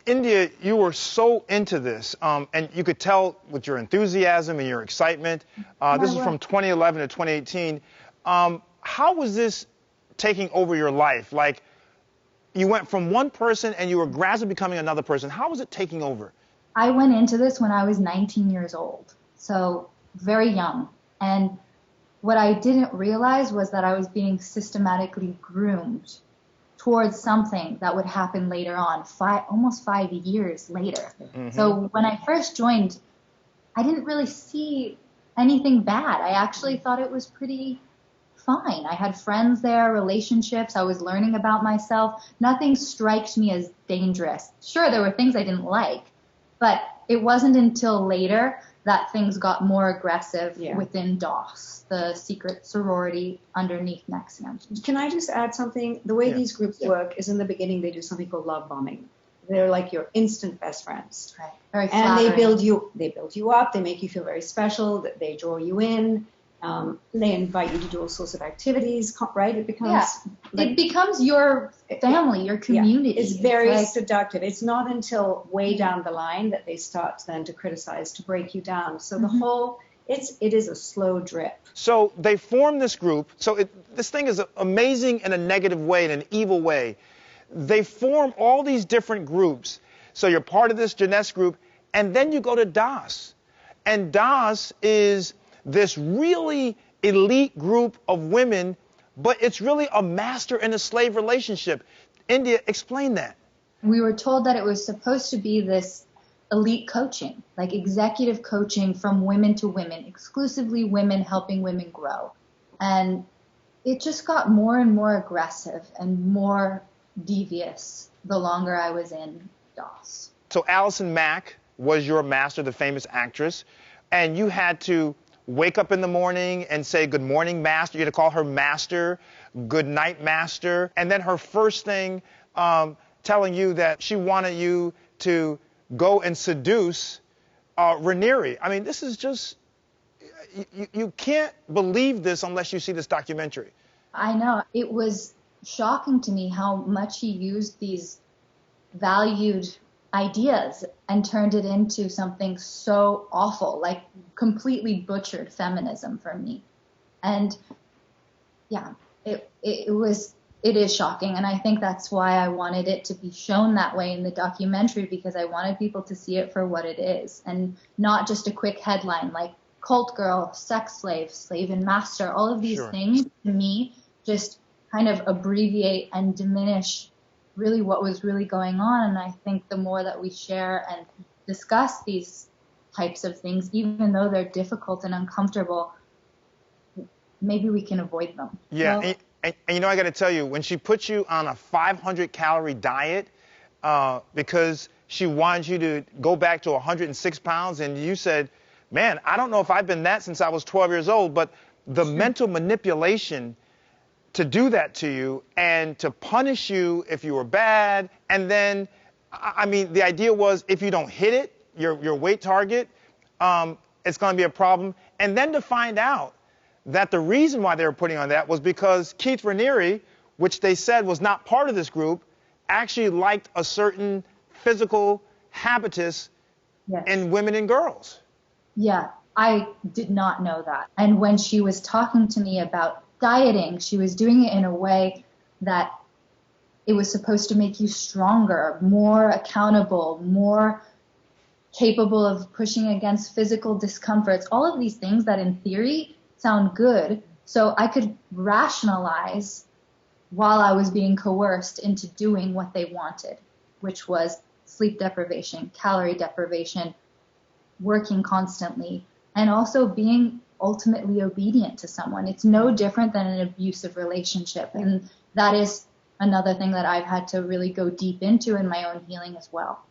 India, you were so into this, and you could tell with your enthusiasm and your excitement. This is from 2011 to 2018. How was this taking over your life? Like, you went from one person and you were gradually becoming another person. How was it taking over? I went into this when I was 19 years old, so very young. And what I didn't realize was that I was being systematically groomed towards something that would happen later on, almost 5 years later. Mm-hmm. So when I first joined, I didn't really see anything bad. I actually thought it was pretty fine. I had friends there, relationships. I was learning about myself. Nothing strikes me as dangerous. Sure, there were things I didn't like, but it wasn't until later that things got more aggressive within DOS, the secret sorority underneath Nxivm. Can I just add something? The way these groups work is in the beginning they do something called love bombing. They're like your instant best friends. Right. Very and flattering. they build you up, they make you feel very special, they draw you in. They invite you to do all sorts of activities, right? It becomes your family, your community. It's very seductive. It's not until way down the line that they start then to criticize, to break you down. So the whole, it is a slow drip. So they form this group. So this thing is amazing in a negative way, in an evil way. They form all these different groups. So you're part of this Jeunesse group, and then you go to DOS. And DOS is this really elite group of women, but it's really a master and a slave relationship. India, explain that. We were told that it was supposed to be this elite coaching, like executive coaching from women to women, exclusively women helping women grow. And it just got more and more aggressive and more devious the longer I was in DOS. So Allison Mack was your master, the famous actress, and you had to wake up in the morning and say, good morning, master. You had to call her master, good night, master. And then her first thing telling you that she wanted you to go and seduce Raniere. I mean, this is just, you can't believe this unless you see this documentary. I know. It was shocking to me how much he used these valued ideas and turned it into something so awful, like completely butchered feminism for me. And yeah, it is shocking. And I think that's why I wanted it to be shown that way in the documentary, because I wanted people to see it for what it is and not just a quick headline like cult girl, sex slave, slave and master. All of these things to me just kind of abbreviate and diminish really what was really going on. And I think the more that we share and discuss these types of things, even though they're difficult and uncomfortable, maybe we can avoid them. Yeah, so, and you know, I got to tell you, when she put you on a 500-calorie diet because she wanted you to go back to 106 pounds, and you said, man, I don't know if I've been that since I was 12 years old, but the mental manipulation to do that to you and to punish you if you were bad. And then, I mean, the idea was if you don't hit it, your weight target, it's going to be a problem. And then to find out that the reason why they were putting on that was because Keith Raniere, which they said was not part of this group, actually liked a certain physical habitus in women and girls. Yeah, I did not know that. And when she was talking to me about dieting, she was doing it in a way that it was supposed to make you stronger, more accountable, more capable of pushing against physical discomforts, all of these things that in theory sound good. So I could rationalize while I was being coerced into doing what they wanted, which was sleep deprivation, calorie deprivation, working constantly, and also being ultimately obedient to someone. It's no different than an abusive relationship. And that is another thing that I've had to really go deep into in my own healing as well.